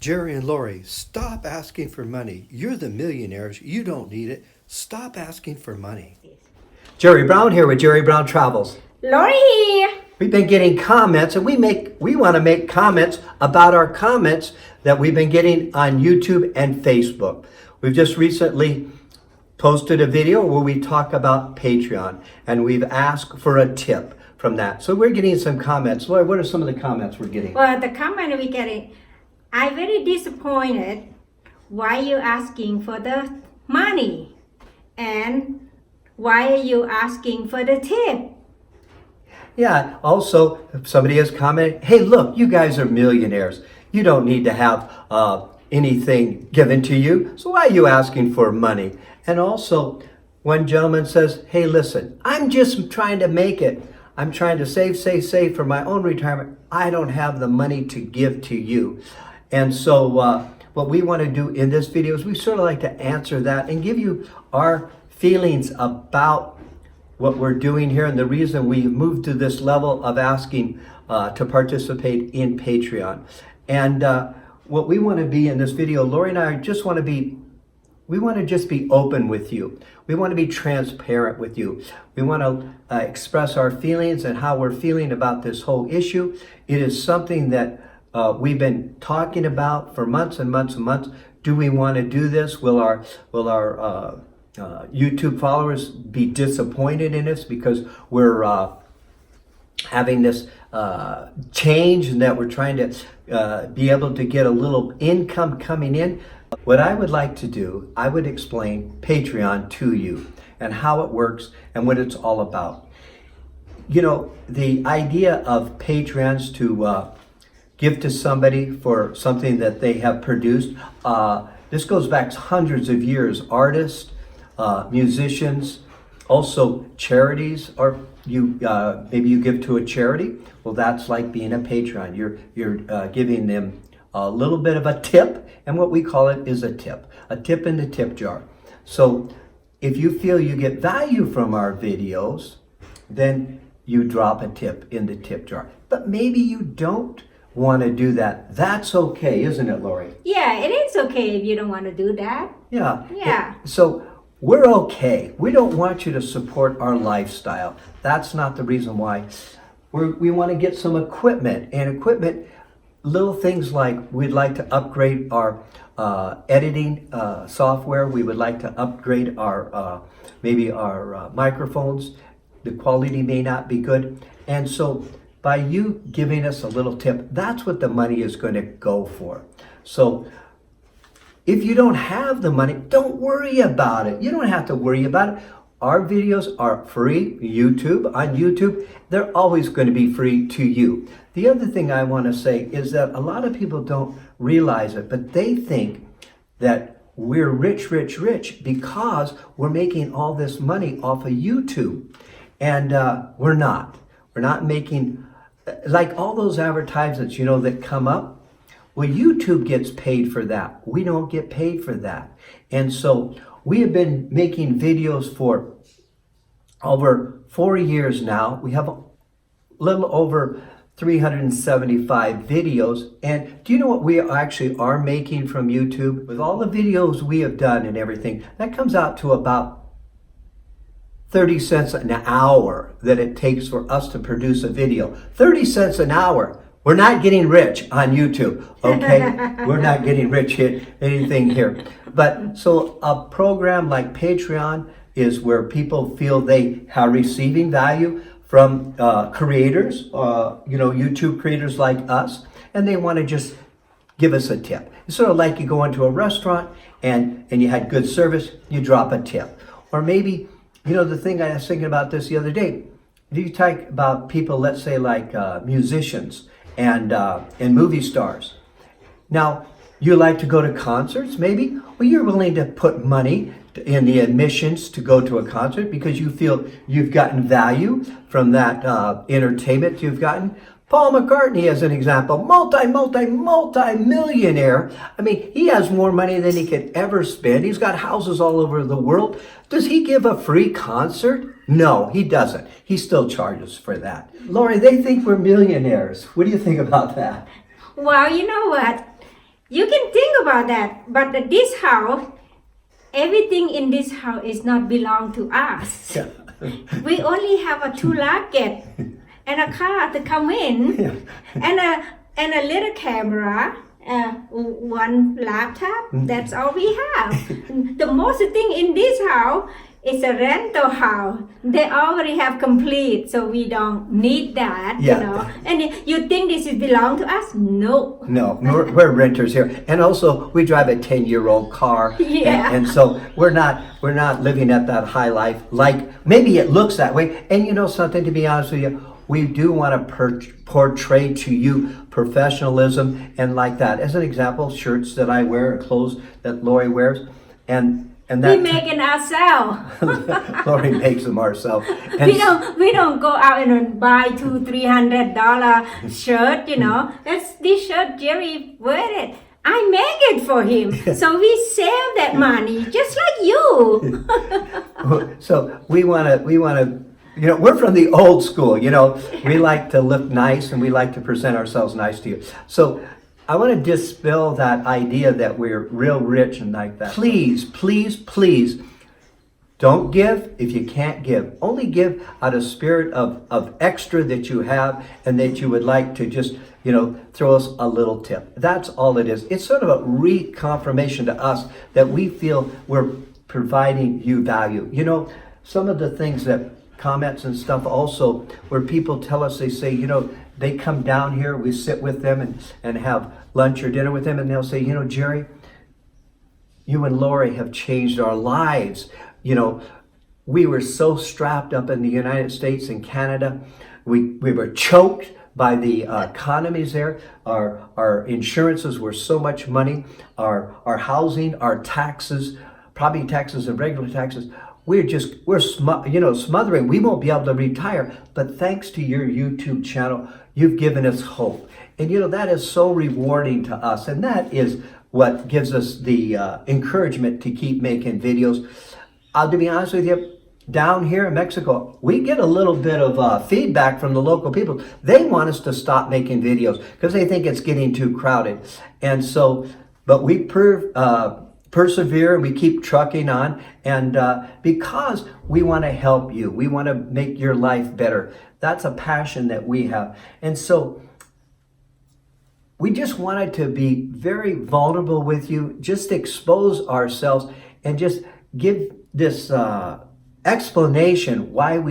Jerry and Lori, stop asking for money. You're the millionaires. You don't need it. Stop asking for money. Jerry Brown here with Jerry Brown Travels. Lori here. We've been getting comments, and we want to make comments about our comments that we've been getting on YouTube and Facebook. We've just recently posted a video where we talk about Patreon, and we've asked for a tip from that. So we're getting some comments. Lori, what are some of the comments we're getting? Well, the comment we're getting, I'm very disappointed. Why you asking for the money? And why are you asking for the tip? Yeah, also, somebody has commented, hey, look, you guys are millionaires. You don't need to have anything given to you. So why are you asking for money? And also, one gentleman says, hey, listen, I'm just trying to make it. I'm trying to save for my own retirement. I don't have the money to give to you. And so what we want to do in this video is we sort of like to answer that and give you our feelings about what we're doing here and the reason we moved to this level of asking to participate in Patreon. And what we want to be in this video, Lori and I just want to be, we want to just be open with you. We want to be transparent with you. We want to express our feelings and how we're feeling about this whole issue. It is something that we've been talking about for months and months and months. Do we want to do this? Will our YouTube followers be disappointed in us because we're having this change and that we're trying to be able to get a little income coming in? What I would like to do, I would explain Patreon to you and how it works and what it's all about. You know, the idea of Patreons to give to somebody for something that they have produced, this goes back hundreds of years. Artists, musicians, also charities, or you maybe you give to a charity. Well, that's like being a Patreon. You're giving them a little bit of a tip, and what we call it is a tip in the tip jar. So if you feel you get value from our videos, then you drop a tip in the tip jar. But maybe you don't want to do that. That's okay, isn't it, Lori? Yeah, it is okay if you don't want to do that. Yeah. Yeah. So we're okay. We don't want you to support our lifestyle. That's not the reason why. We want to get some equipment, and equipment, little things like we'd like to upgrade our editing software. We would like to upgrade our maybe our microphones. The quality may not be good. And so by you giving us a little tip, that's what the money is going to go for. So if you don't have the money, don't worry about it. You don't have to worry about it. Our videos are free. On YouTube, they're always going to be free to you. The other thing I want to say is that a lot of people don't realize it, but they think that we're rich because we're making all this money off of YouTube. And we're not. We're not making, like all those advertisements, you know, that come up. Well, YouTube gets paid for that. We don't get paid for that. And so we have been making videos for over 4 years now. We have a little over 375 videos. And do you know what we actually are making from YouTube? With all the videos we have done and everything, that comes out to about 30 cents an hour that it takes for us to produce a video. 30 cents an hour. We're not getting rich on YouTube, okay? We're not getting rich anything here. But so a program like Patreon is where people feel they are receiving value from creators, YouTube creators like us, and they want to just give us a tip. It's sort of like you go into a restaurant and you had good service, you drop a tip. Or maybe, you know, the thing I was thinking about this the other day, if you talk about people, let's say like musicians, and movie stars. Now, you like to go to concerts, maybe? Well, you're willing to put money in the admissions to go to a concert because you feel you've gotten value from that entertainment you've gotten. Paul McCartney, as an example, multi-millionaire. I mean, he has more money than he could ever spend. He's got houses all over the world. Does he give a free concert? No, he doesn't. He still charges for that. Lori, they think we're millionaires. What do you think about that? Well, you know what? You can think about that, but this house, everything in this house is not belong to us. Yeah. We only have a 2 luggage and a car to come in, Yeah. and a little camera, 1 laptop. That's all we have. The most thing in this house is a rental house. They already have complete, so we don't need that. Yeah. You know. And you think this is belong to us? No. No, we're renters here, and also we drive a 10-year-old car, Yeah. and so we're not living at that high life. Like maybe it looks that way, and you know something. To be honest with you, we do want to portray to you professionalism and like that. As an example, shirts that I wear, clothes that Lori wears, and that We make it ourselves. Lori makes them herself. And We don't go out and buy $200-300 shirt. You know, that's this shirt Jerry wear it. I make it for him, so we save that money just like you. So we want to. You know, we're from the old school. You know, we like to look nice and we like to present ourselves nice to you. So I want to dispel that idea that we're real rich and like that. Please, please, please don't give if you can't give. Only give out of spirit of extra that you have and that you would like to just, you know, throw us a little tip. That's all it is. It's sort of a reconfirmation to us that we feel we're providing you value. You know, some of the things that comments and stuff also where people tell us, they say, you know, they come down here, we sit with them and have lunch or dinner with them, and they'll say, you know, Jerry, you and Lori have changed our lives. You know, we were so strapped up in the United States and Canada. We were choked by the economies there. Our insurances were so much money. Our housing, our taxes, property taxes and regular taxes, we're smothering. We won't be able to retire. But thanks to your YouTube channel, you've given us hope. And you know, that is so rewarding to us. And that is what gives us the encouragement to keep making videos. To be honest with you, down here in Mexico, we get a little bit of feedback from the local people. They want us to stop making videos because they think it's getting too crowded. And so, but we persevere and we keep trucking on, and because we want to help you, we want to make your life better. That's a passion that we have. And so we just wanted to be very vulnerable with you, just expose ourselves and just give this explanation why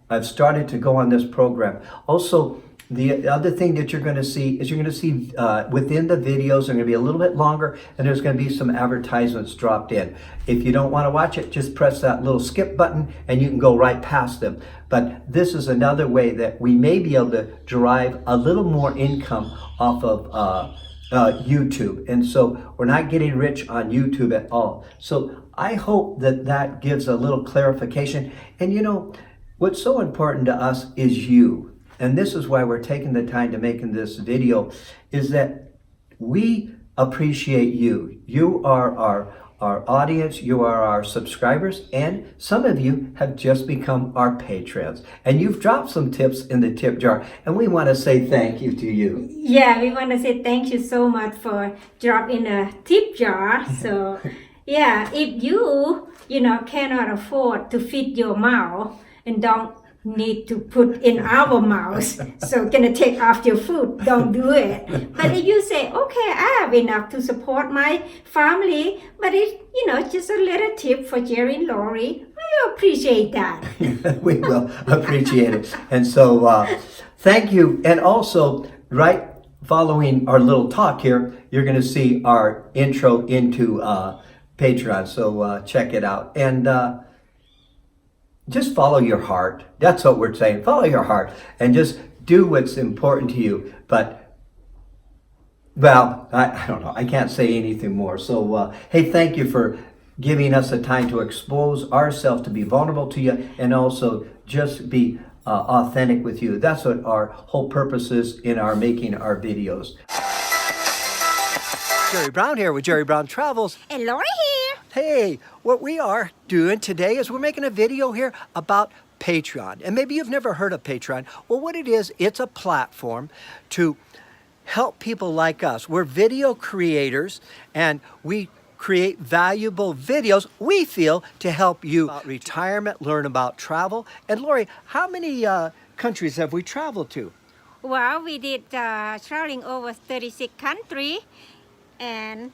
I've started to go on this program. Also, the other thing that you're going to see is within the videos, they're going to be a little bit longer, and there's going to be some advertisements dropped in. If you don't want to watch it, just press that little skip button and you can go right past them. But this is another way that we may be able to derive a little more income off of YouTube. And so we're not getting rich on YouTube at all. So I hope that gives a little clarification. And you know, what's so important to us is you. And this is why we're taking the time to making this video, is that we appreciate you. You are our audience, you are our subscribers, and some of you have just become our patrons. And you've dropped some tips in the tip jar, and we want to say thank you to you. Yeah, we want to say thank you so much for dropping a tip jar. So, yeah, if you cannot afford to feed your mouth and don't need to put in our mouths, so gonna take off your food, don't do it. But if you say, okay, I have enough to support my family, but it's just a little tip for Jerry and Lori, I appreciate that. We will appreciate it. And so thank you. And also, right following our little talk here, you're going to see our intro into Patreon. So check it out. And just follow your heart. That's what we're saying. Follow your heart and just do what's important to you. But, well, I don't know. I can't say anything more. So, hey, thank you for giving us the time to expose ourselves, to be vulnerable to you, and also just be authentic with you. That's what our whole purpose is in our making our videos. Jerry Brown here with Jerry Brown Travels. And Lori here. Hey, what we are doing today is we're making a video here about Patreon. And maybe you've never heard of Patreon. Well, what it is, it's a platform to help people like us. We're video creators, and we create valuable videos, we feel, to help you about retirement, learn about travel. And Lori, how many countries have we traveled to? Well, we did traveling over 36 countries, and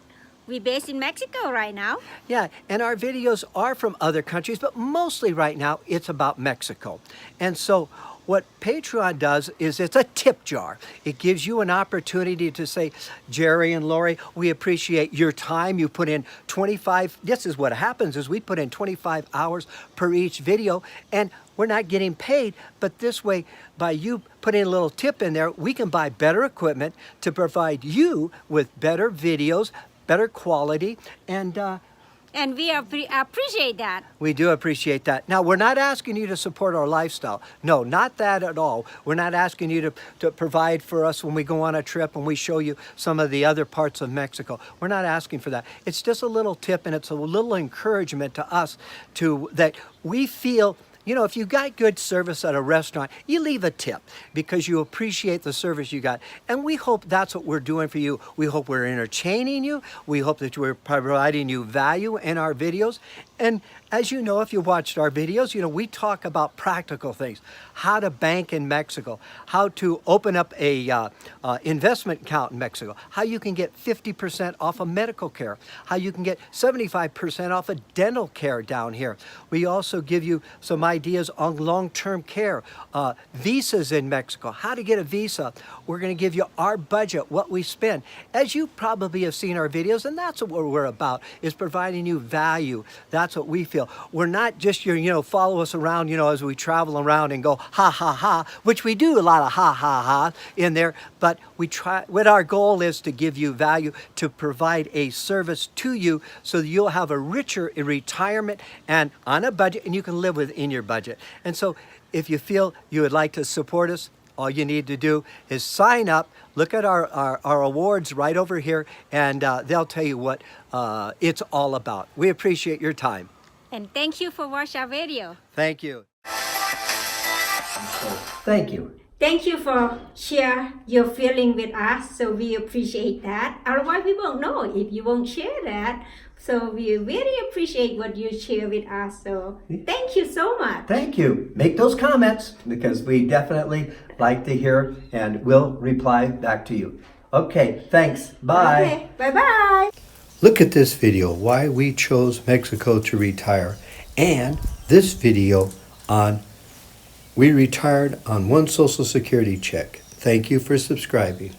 we're based in Mexico right now. Yeah, and our videos are from other countries, but mostly right now it's about Mexico. And so what Patreon does is it's a tip jar. It gives you an opportunity to say, Jerry and Lori, we appreciate your time. You put in 25, this is what happens is we put in 25 hours per each video, and we're not getting paid, but this way, by you putting a little tip in there, we can buy better equipment to provide you with better videos, better quality, and we appreciate that. we do appreciate that. Now, we're not asking you to support our lifestyle. No, not that at all. We're not asking you to provide for us when we go on a trip and we show you some of the other parts of Mexico. We're not asking for that. It's just a little tip, and it's a little encouragement to us that we feel, you know, if you got good service at a restaurant, you leave a tip because you appreciate the service you got. And we hope that's what we're doing for you. We hope we're entertaining you. We hope that we're providing you value in our videos. And as you know, if you watched our videos, you know, we talk about practical things, how to bank in Mexico, how to open up a investment account in Mexico, how you can get 50% off of medical care, how you can get 75% off of dental care down here. We also give you some ideas on long-term care, visas in Mexico, how to get a visa. We're going to give you our budget, what we spend. As you probably have seen our videos, and that's what we're about, is providing you value. That's what we feel. We're not just your, you know, follow us around, you know, as we travel around and go ha ha ha, which we do a lot of ha ha ha in there, but we try, what our goal is to give you value, to provide a service to you so that you'll have a richer retirement and on a budget, and you can live within your budget. And so if you feel you would like to support us, all you need to do is sign up, look at our awards right over here, and they'll tell you what it's all about. We appreciate your time. And thank you for watching our video. Thank you. Thank you. Thank you for share your feeling with us. So we appreciate that. Otherwise, we won't know if you won't share that. So we really appreciate what you share with us. So thank you so much. Thank you. Make those comments because we definitely like to hear, and we'll reply back to you. Okay, thanks. Bye. Okay, bye-bye. Look at this video, why we chose Mexico to retire, and this video on we retired on one Social Security check. Thank you for subscribing.